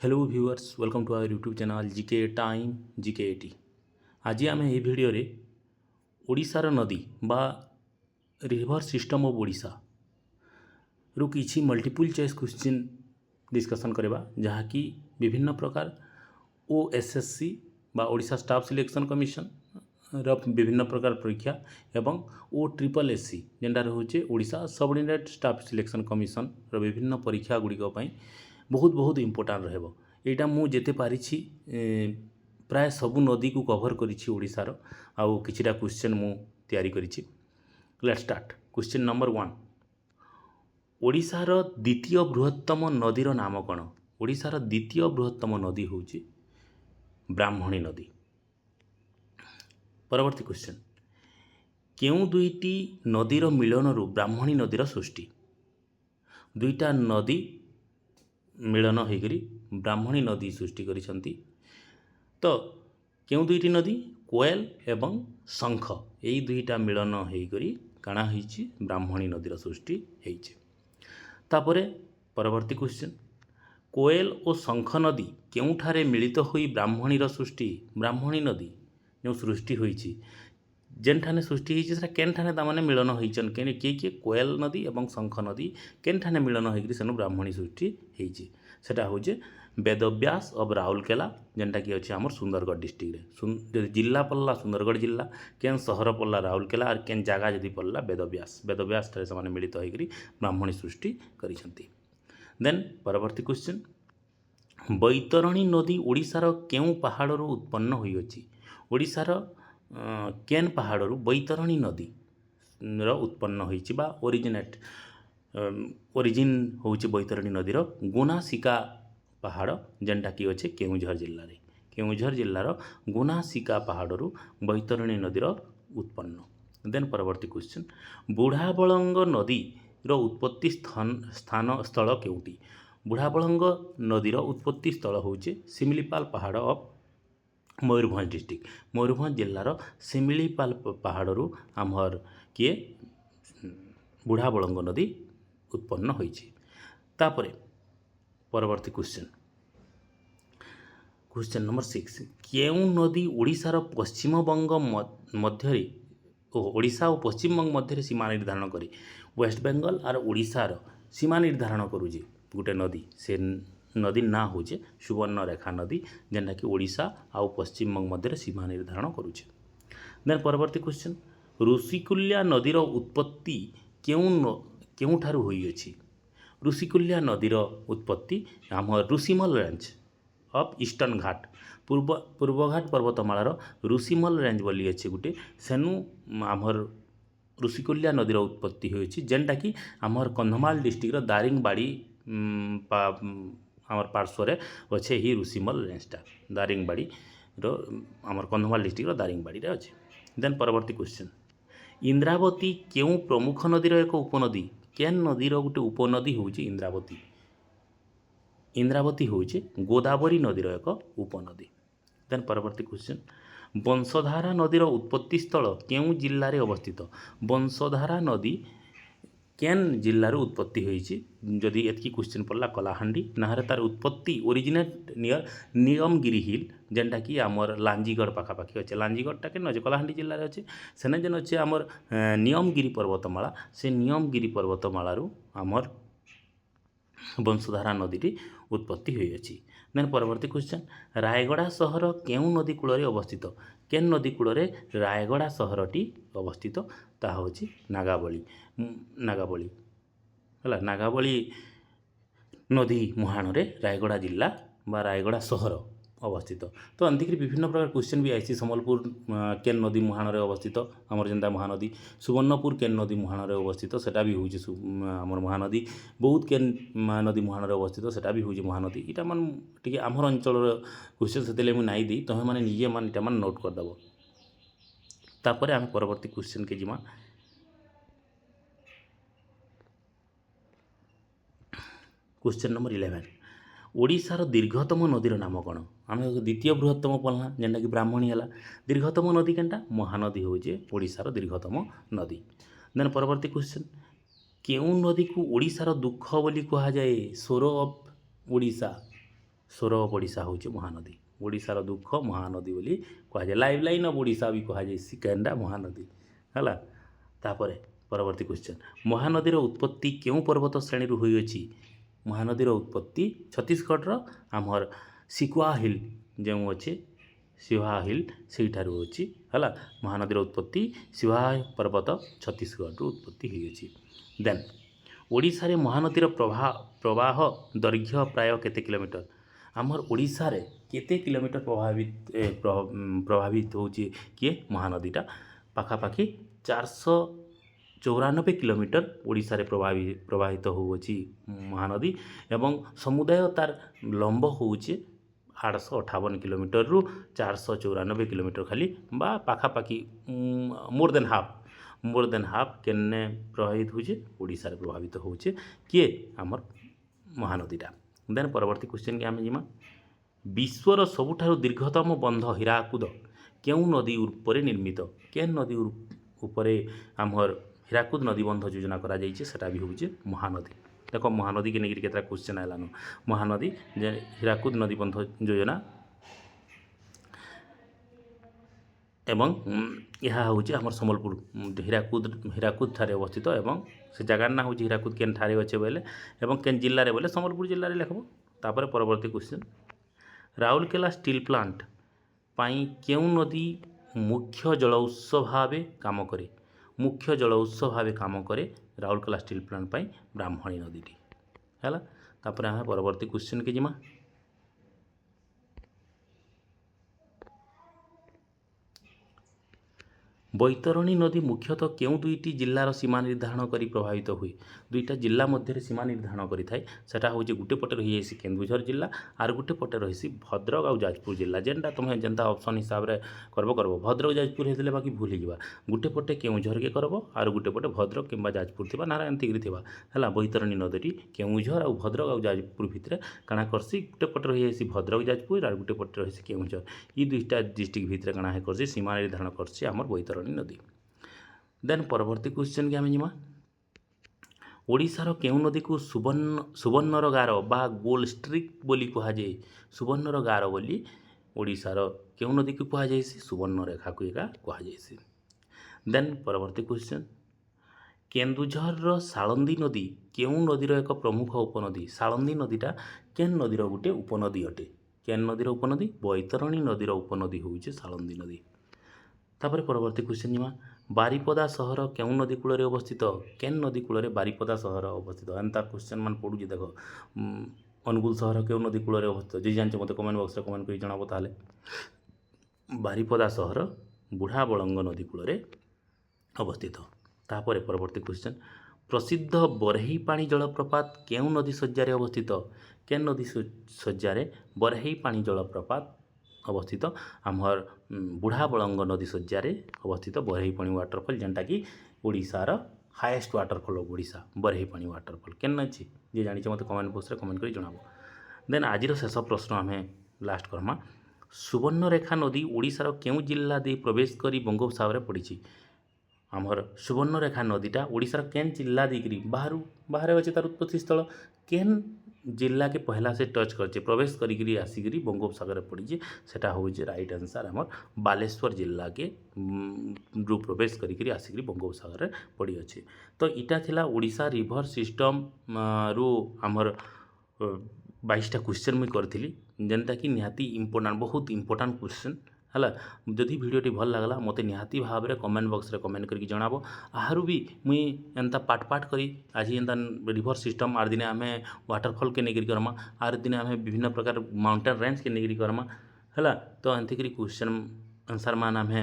Hello viewers welcome to our YouTube channel GK time GK 80। आज आम ये video ओडिशार नदी बा रिवर सिस्टम ऑफ ओडिशा रु किछि मल्टीपल चॉइस क्वेश्चन डिस्कशन करबा जहाँकि विभिन्न प्रकार ओएसएससी बा ओडिशा स्टाफ सिलेक्शन कमिशन विभिन्न प्रकार परीक्षा एवं ओ ट्रिपल एससी जेनटा रोचे Odisha subordinate staff selection commission विभिन्न परीक्षा गुड़िक बहुत बहुत इम्पोर्टाट रहिबो। एटा मु जेते पारिछि प्राय सबु नदी को कवर करिछि ओडिशार आउ किछिटा क्वेश्चन मु तयारी करिछि। Let's start. क्वेश्चन नंबर 1, ओडिशार द्वितीय बृहत्तम नदीर नाम कौन? ओडिशार द्वितीय बृहत्तम नदी होउछि ब्राह्मणी नदी। परवर्ती क्वेश्चन, केउ दुईटी नदीर मिलनरु ब्राह्मणी नदीर सृष्टि? दुईटा नदी मिलन होकर ब्राह्मणी नदी सृष्टि करिसंती। तो केउ दुईटी नदी? कोयल एवं शंख, यही दुईटा मिलन होकर काଣା होइछि ब्राह्मणी नदीर सृष्टि होइछि। तापरे परवर्ती क्वेश्चन, कोयल और शंख नदी केउठारे मिलित होई ब्राह्मणीर सृष्टि? ब्राह्मणी नदी जो सृष्टि होइछि जेनठाने सृष्टि होइछि सेटा केनठाने तामाने मिलन होइछन केने किए कोयल नदी एवं शंख नदी केनठाने मिलन होइकरी सेनु ब्राह्मणी सृष्टि होइछि सेटा होइछे वेदव्यास ऑफ राउरकेला जेनटा कि अछि हमर सुंदरगढ़ डिस्ट्रिक्ट रे। जिला पल्ला सुंदरगढ़ जिला, केन शहर पल्ला राउरकेला और केन जगह जदि पल्ला वेदव्यास ठारे समाने मिलित होइकरी ब्राह्मणी सृष्टि करिसंती। देन परवर्ती क्वेश्चन, बैतरणी नदी ओडिशार केउ पहाड़रू उत्पन्न होइछि? ओडिशार केन पहाड़रू बैतरणी नदी रो उत्पन्न होइछि बा ओरिजिन होउछि बैतरणी नदीर गुनासिका पहाड़ जेनटा कि अच्छे केउझर जिल्ला रे। केउझर जिल्लार गुनासिका पहाड़रू बैतरणी नदीर उत्पन्न। देन परवर्ती क्वेश्चन, बुढ़ाबलंग नदी रो उत्पत्ति स्थल केउटी? बुढ़ाबलंग नदीर उत्पत्ति स्थल होउछि सिमिलीपाल पहाड़ ऑफ मयूरभंज डिस्ट्रिक्ट। मयूरभंज जिल्लार सिमिलीपाल पहाड़रू आमर किए बुढ़ाबलंग नदी उत्पन्न होइछि। तापरे परवर्ती क्वेश्चन, क्वेश्चन नंबर 6, केउ नदी ओडिशार पश्चिमबंग मध्य ओडिशा और पश्चिमबंग मध्य सीमा निर्धारण करे? वेस्ट बेंगल और ओडिशार सीमा निर्धारण करुचे गोटे नदी, से नदी ना होचे सुवर्णरेखा नदी जेनटा कि ओडिशा आउ पश्चिमबंग मध्य सीमा निर्धारण करुचे। देन परवर्ती क्वेश्चन, ऋषिकुल्या नदीर उत्पत्ति केउठारु होइछि? ऋषिकुल्या नदीर उत्पत्ति आम Rishimal range of eastern Ghat पूर्वघाट पर्वतमालार ऋषिमल रेंज बोली अच्छे गोटे सेनु आमर ऋषिकुल्या नदीर उत्पत्ति होइछि जेनटा कि आमर कंधमाल डिस्ट्रिक्ट दारिंगबाड़ी आमर पार्श्वर अच्छे ही ऋषिमल रेंजटा दारिंगबाड़ी आमर कंधमाल डिस्ट्रिक्ट दारिंगबाड़ी अच्छे। देन परवर्ती क्वेश्चन, इंद्रावती केउ प्रमुख नदीर एक उपनदी? केन नदीर गोटे उपनदी होउछि इंद्रावती? इंद्रावती होउछि गोदावरी नदीर एक उपनदी। देन परवर्ती क्वेश्चन, बंशधारा नदीर उत्पत्ति स्थल केउ जिल्ला रे अवस्थित? बंशधारा नदी केन जिल्लार उत्पत्ति होइछि? जदि एतकी क्वेश्चन पड़ला कलाहांडी नाहरे तार उत्पत्ति ओरिजिनेट नियर नियमगिरी हिल जेनटा कि आमर लांजीगढ़ पाखापाखि अच्छे। लांजीगढ़टा केन अच्छे कलाहांडी जिल्ला रे अच्छे, सेने जेन अच्छे आमर नियमगिरी पर्वतमाला, से नियमगिरी पर्वतमालारू आमर बंशधारा नदी उत्पत्ति होइछि। देन परवर्ती क्वेश्चन, रायगड़ा सहर केउ नदी कूल अवस्थित? केन नदी कूल रायगड़ा सहरटी अवस्थित? ता होछि नागावली है। नागावली नदी मुहाण रे रायगड़ा जिला बा रायगड़ा सहर अवस्थित। तो अंतिक विभिन्न प्रकार क्वेश्चन भी आई। सम्बलपुर केन नदी मुहाण रे अवस्थित आमर जेनता महानदी, सुवर्णपुर केन नदी मुहाण रे अवस्थित सेटा भी होउछि आमर महानदी, बौद्ध केन नदी मुहाण रे अवस्थित सेटा भी होउछि महानदी। इटा मन टिके आमर अंचल क्वेश्चन सेतेले मु नाई दी तमे माने निजे मान इटा मान नोट कर दबो। तापरे आम परवर्ती क्वेश्चन के जिमा। क्वेश्चन नंबर 11, ओडिशार दीर्घतम नदीर नाम कौन? आम द्वितीय बृहत्तम पढ़ला जेनटा कि ब्राह्मणी है। दीर्घतम नदी केनटा? महानदी होचे ओडिशार दीर्घतम नदी। देन परवर्ती क्वेश्चन, केउ नदी को ओडिशार दुख बोली कहा जाए? सोरो ऑफ ओडिशा ସ୍ୱର ଅଫ୍ ଓଡ଼ିଶା ହେଉଛି ମହାନଦୀ। ଓଡ଼ିଶାର ଦୁଃଖ ମହାନଦୀ ବୋଲି କୁହାଯାଏ। ଲାଇଫ୍ ଲାଇନ୍ ଅଫ୍ ଓଡ଼ିଶା ବି କୁହାଯାଇଛି କେନ୍ଟା ମହାନଦୀ ହେଲା। ତାପରେ ପରବର୍ତ୍ତୀ କ୍ୱେଶ୍ଚନ୍, ମହାନଦୀର ଉତ୍ପତ୍ତି କେଉଁ ପର୍ବତ ଶ୍ରେଣୀରୁ ହୋଇଅଛି? ମହାନଦୀର ଉତ୍ପତ୍ତି ଛତିଶଗଡ଼ର ଆମର ସିକୁଆ ହିଲ୍ ଯେଉଁ ଅଛି ସିହା ହିଲ୍ ସେଇଠାରୁ ଅଛି ହେଲା। ମହାନଦୀର ଉତ୍ପତ୍ତି ସିହା ପର୍ବତ ଛତିଶଗଡ଼ରୁ ଉତ୍ପତ୍ତି ହୋଇଅଛି। ଦେନ୍ ଓଡ଼ିଶାରେ ମହାନଦୀର ପ୍ରବାହ ଦୈର୍ଘ୍ୟ ପ୍ରାୟ କେତେ କିଲୋମିଟର? ଆମର ଓଡ଼ିଶାରେ କେତେ କିଲୋମିଟର ପ୍ରଭାବିତ ହେଉଛି କିଏ ମହାନଦୀଟା? ପାଖାପାଖି 494 କିଲୋମିଟର ଓଡ଼ିଶାରେ ପ୍ରବାହିତ ହେଉଅଛି ମହାନଦୀ ଏବଂ ସମୁଦାୟ ତାର ଲମ୍ବ ହେଉଛି 858 କିଲୋମିଟରରୁ 494 କିଲୋମିଟର ଖାଲି ବା ପାଖାପାଖି ମୋର୍ ଦେନ୍ ହାଫ୍ କେନେ ପ୍ରଭାବିତ ହେଉଛି ଓଡ଼ିଶାରେ ପ୍ରଭାବିତ ହେଉଛି କିଏ ଆମର ମହାନଦୀଟା। ଦେନ୍ ପରବର୍ତ୍ତୀ କ୍ୱେଶ୍ଚନ୍କେ ଆମେ ଯିମା, ବିଶ୍ୱର ସବୁଠାରୁ ଦୀର୍ଘତମ ବନ୍ଧ ହୀରାକୁଦ କେଉଁ ନଦୀ ଉପରେ ନିର୍ମିତ? କେନ୍ ନଦୀ ଉପରେ ଆମର ହୀରାକୁଦ ନଦୀ ବନ୍ଧ ଯୋଜନା କରାଯାଇଛି ସେଟା ବି ହେଉଛି ମହାନଦୀ। ଦେଖ ମହାନଦୀକେ ନେଇକରି କେତେଟା କ୍ୱେଶ୍ଚନ୍ ଆଇଲାନ। ମହାନଦୀ ଯେ ହୀରାକୁଦ ନଦୀ ବନ୍ଧ ଯୋଜନା ଏବଂ ଏହା ହେଉଛି ଆମର ସମ୍ବଲପୁର ହୀରାକୁଦ ଠାରେ ଅବସ୍ଥିତ ଏବଂ ସେ ଜାଗାର ନାଁ ହେଉଛି ହୀରାକୁଦ କେନ୍ ଠାରେ ଅଛେ ବୋଇଲେ ଏବଂ କେନ୍ ଜିଲ୍ଲାରେ ବୋଇଲେ ସମ୍ବଲପୁର ଜିଲ୍ଲାରେ ଲେଖବ। ତାପରେ ପରବର୍ତ୍ତୀ କ୍ୱେଶ୍ଚନ୍, ରାଉରକେଲା ଷ୍ଟିଲ୍ ପ୍ଲାଣ୍ଟ ପାଇଁ କେଉଁ ନଦୀ ମୁଖ୍ୟ ଜଳ ଉତ୍ସ ଭାବେ କାମ କରେ? ମୁଖ୍ୟ ଜଳ ଉତ୍ସ ଭାବେ କାମ କରେ ରାଉରକେଲା ଷ୍ଟିଲ୍ ପ୍ଲାଣ୍ଟ ପାଇଁ ବ୍ରାହ୍ମଣୀ ନଦୀଟି ହେଲା। ତାପରେ ଆମେ ପରବର୍ତ୍ତୀ କ୍ୱେଶ୍ଚନ୍କେ ଯିମା, ବୈତରଣୀ ନଦୀ ମୁଖ୍ୟତଃ କେଉଁ ଦୁଇଟି ଜିଲ୍ଲାର ସୀମା ନିର୍ଦ୍ଧାରଣ କରି ପ୍ରଭାବିତ ହୁଏ? ଦୁଇଟା ଜିଲ୍ଲା ମଧ୍ୟରେ ସୀମା ନିର୍ଦ୍ଧାରଣ କରିଥାଏ। ସେଟା ହେଉଛି ଗୋଟେ ପଟେ ରହିଯାଇଛି କେନ୍ଦୁଝର ଜିଲ୍ଲା ଆର୍ ଗୋଟେ ପଟେ ରହିଛି ଭଦ୍ରକ ଆଉ ଯାଜପୁର ଜିଲ୍ଲା। ଯେନ୍ଟା ତୁମେ ଯେନ୍ତା ଅପସନ୍ ହିସାବରେ କରବ ଭଦ୍ରକ ଯାଜପୁର ହେଇଥିଲେ ବାକି ଭୁଲ ହେଇଯିବା। ଗୋଟେ ପଟେ କେଉଁଝରକେ କରବ ଆର୍ ଗୋଟେ ପଟେ ଭଦ୍ରକ କିମ୍ବା ଯାଜପୁର ଥିବା ନାରା ଏମିତିକିରି ଥିବା ହେଲା। ବୈତରଣୀ ନଦୀଟି କେଉଁଝର ଆଉ ଭଦ୍ରକ ଆଉ ଯାଜପୁର ଭିତରେ କାଣା କରସି ଗୋଟେ ପଟେ ରହିଯାଇଛି ଭଦ୍ରକ ଯାଜପୁର ଆର୍ ଗୋଟେ ପଟେ ରହିଛି କେଉଁଝର। ଇ ଦୁଇଟା ଡିଷ୍ଟ୍ରିକ୍ଟ ଭିତରେ କାଣା ହେ କରସି ସୀମା ନିର୍ଦ୍ଧାରଣ କରସି ଆମର ବୈତରଣୀ ନଦୀ। ଦେନ୍ ପରବର୍ତ୍ତୀ କ୍ୱେଶ୍ଚନ୍କେ ଆମେ ଯିମା, ଓଡ଼ିଶାର କେଉଁ ନଦୀକୁ ସୁବର୍ଣ୍ଣର ଗାର ବା ଗୋଲ୍ଡ ଷ୍ଟ୍ରିକ୍ ବୋଲି କୁହାଯାଏ? ସୁବର୍ଣ୍ଣର ଗାର ବୋଲି ଓଡ଼ିଶାର କେଉଁ ନଦୀକୁ କୁହାଯାଇଛି? ସୁବର୍ଣ୍ଣରେଖାକୁ ଏକା କୁହାଯାଇଛି। ଦେନ୍ ପରବର୍ତ୍ତୀ କ୍ୱେଶ୍ଚନ୍, କେନ୍ଦୁଝରର ସାଳନ୍ଦୀ ନଦୀ କେଉଁ ନଦୀର ଏକ ପ୍ରମୁଖ ଉପନଦୀ? ସାଳନ୍ଦୀ ନଦୀଟା କେନ୍ ନଦୀର ଗୋଟେ ଉପନଦୀ ଅଟେ? କେନ୍ ନଦୀର ଉପନଦୀ? ବୈତରଣୀ ନଦୀର ଉପନଦୀ ହେଉଛି ସାଳନ୍ଦୀ ନଦୀ। ତାପରେ ପରବର୍ତ୍ତୀ କ୍ୱେଶ୍ଚନ୍ ଯିମା, ବାରିପଦା ସହର କେଉଁ ନଦୀ କୂଳରେ ଅବସ୍ଥିତ? କେନ୍ ନଦୀ କୂଳରେ ବାରିପଦା ସହର ଅବସ୍ଥିତ? ଏନ୍ତା କ୍ୱେଶ୍ଚନ୍ ମାନେ ପଡ଼ୁଛି ଦେଖ। ଅନୁଗୁଳ ସହର କେଉଁ ନଦୀ କୂଳରେ ଅବସ୍ଥିତ? ଯଦି ଜାଣିଛ ମୋତେ କମେଣ୍ଟ ବକ୍ସରେ କମେଣ୍ଟ କରି ଜଣାବ। ତାହେଲେ ବାରିପଦା ସହର ବୁଢ଼ା ବଳଙ୍ଗ ନଦୀ କୂଳରେ ଅବସ୍ଥିତ। ତାପରେ ପରବର୍ତ୍ତୀ କ୍ୱେଶ୍ଚନ୍, ପ୍ରସିଦ୍ଧ ବରେହି ପାଣି ଜଳପ୍ରପାତ କେଉଁ ନଦୀ ଶଯ୍ୟାରେ ଅବସ୍ଥିତ? କେନ୍ ନଦୀ ଶଯ୍ୟାରେ ବରେହି ପାଣି ଜଳପ୍ରପାତ ଅବସ୍ଥିତ? ଆମର ବୁଢ଼ା ବଳଙ୍ଗ ନଦୀ ଶଯ୍ୟାରେ ଅବସ୍ଥିତ ବରେହି ପାଣି ୱାଟରଫଲ୍, ଯେନ୍ଟାକି ଓଡ଼ିଶାର ହାଏଷ୍ଟ ୱାଟରଫଲ୍ ଅଫ୍ ଓଡ଼ିଶା ବରେହି ପାଣି ୱାଟରଫଲ୍। କେନ୍ ଅଛି ଯିଏ ଜାଣିଛ ମୋତେ କମେଣ୍ଟ ବକ୍ସରେ କମେଣ୍ଟ କରି ଜଣାବ। ଦେନ୍ ଆଜିର ଶେଷ ପ୍ରଶ୍ନ ଆମେ ଲାଷ୍ଟ କର୍ମା, ସୁବର୍ଣ୍ଣରେଖା ନଦୀ ଓଡ଼ିଶାର କେଉଁ ଜିଲ୍ଲା ଦେଇ ପ୍ରବେଶ କରି ବଙ୍ଗୋପସାଗରରେ ପଡ଼ିଛି? ଆମର ସୁବର୍ଣ୍ଣରେଖା ନଦୀଟା ଓଡ଼ିଶାର କେନ୍ ଜିଲ୍ଲା ଦେଇକିରି ବାହାରେ ଅଛି ତାର ଉତ୍ପତ୍ତି ସ୍ଥଳ, କେନ୍ ଜିଲ୍ଲାକେ ପହଲା ସେ ଟଚ୍ କରିছে ପ୍ରବେଶ କରିକିରି ଆସିକିରି ବଙ୍ଗୋପସାଗରରେ ପଡ଼ିଛି? ସେଟା ହେଉଛି ରାଇଟ୍ ଆନ୍ସର୍ ଆମର ବାଲେଶ୍ୱର ଜିଲ୍ଲାକେ ପ୍ରବେଶ କରିକିରି ଆସିକିରି ବଙ୍ଗୋପସାଗରରେ ପଡ଼ିଅଛି। ତ ଇଟା ଥିଲା ଓଡ଼ିଶା ରିଭର ସିଷ୍ଟମ୍ ରୁ ଆମର 22ଟା କ୍ୱେଶ୍ଚନ୍ ମୁଇଁ କରିଥିଲି, ଯେନ୍ଟାକି ନିହାତି ଇମ୍ପୋର୍ଟାଣ୍ଟ ବହୁତ ଇମ୍ପୋର୍ଟାଣ୍ଟ କ୍ୱେଶ୍ଚନ୍ ହେଲା। ଯଦି ଭିଡ଼ିଓଟି ଭଲ ଲାଗଲା ମୋତେ ନିହାତି ଭାବରେ କମେଣ୍ଟ ବକ୍ସରେ କମେଣ୍ଟ କରିକି ଜଣାବ। ଆହୁରି ବି ମୁଇଁ ଏନ୍ତା ପାର୍ଟ କରି ଆଜି ଏନ୍ତା ରିଭର ସିଷ୍ଟମ୍ ଆର୍ ଦିନେ ଆମେ ୱାଟରଫଲ୍କେ ନେଇକରି କର୍ମା ଆର୍ ଦିନେ ଆମେ ବିଭିନ୍ନ ପ୍ରକାର ମାଉଣ୍ଟେନ୍ ରେଞ୍ଜକେ ନେଇକରି କର୍ମା ହେଲା। ତ ଏମିତିକରି କ୍ୱେଶ୍ଚନ୍ ଆନ୍ସର୍ ମାନ ଆମେ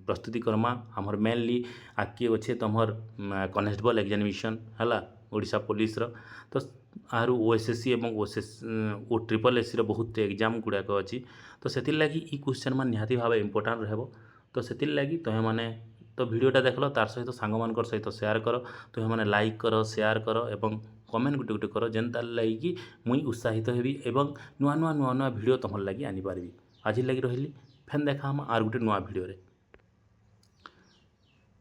ପ୍ରସ୍ତୁତି କର୍ମା। ଆମର ମେନଲି ଆଗ୍କେ ଅଛେ ତୁମର କନେଷ୍ଟବଲ୍ ଏକ୍ଜାମିନେସନ୍ ହେଲା ଓଡ଼ିଶା ପୋଲିସର। ତ ଆରୁ OSSC ଏବଂ OSSC ବହୁତ ଏକ୍ଜାମ୍ ଗୁଡ଼ାକ ଅଛି। ତ ସେଥିର୍ଲାଗି ଇ କ୍ୱେଶ୍ଚନ୍ ମାନେ ନିହାତି ଭାବେ ଇମ୍ପୋର୍ଟାଣ୍ଟ ରହିବ। ତ ସେଥିର୍ଲାଗି ତୁମେମାନେ ତ ଭିଡ଼ିଓଟା ଦେଖିଲ ତାର ସହିତ ସାଙ୍ଗମାନଙ୍କର ସହିତ ସେୟାର କର, ତୁମେମାନେ ଲାଇକ୍ କର ସେୟାର କର ଏବଂ କମେଣ୍ଟ ଗୋଟେ କର, ଯେନ୍ତାର ଲାଗି ମୁଇଁ ଉତ୍ସାହିତ ହେବି ଏବଂ ନୂଆ ନୂଆ ଭିଡ଼ିଓ ତୁମର ଲାଗି ଆଣିପାରିବି। ଆଜି ଲାଗି ରହିଲି, ଫେନ୍ ଦେଖା ହମା ଆର୍ ଗୋଟେ ନୂଆ ଭିଡ଼ିଓରେ।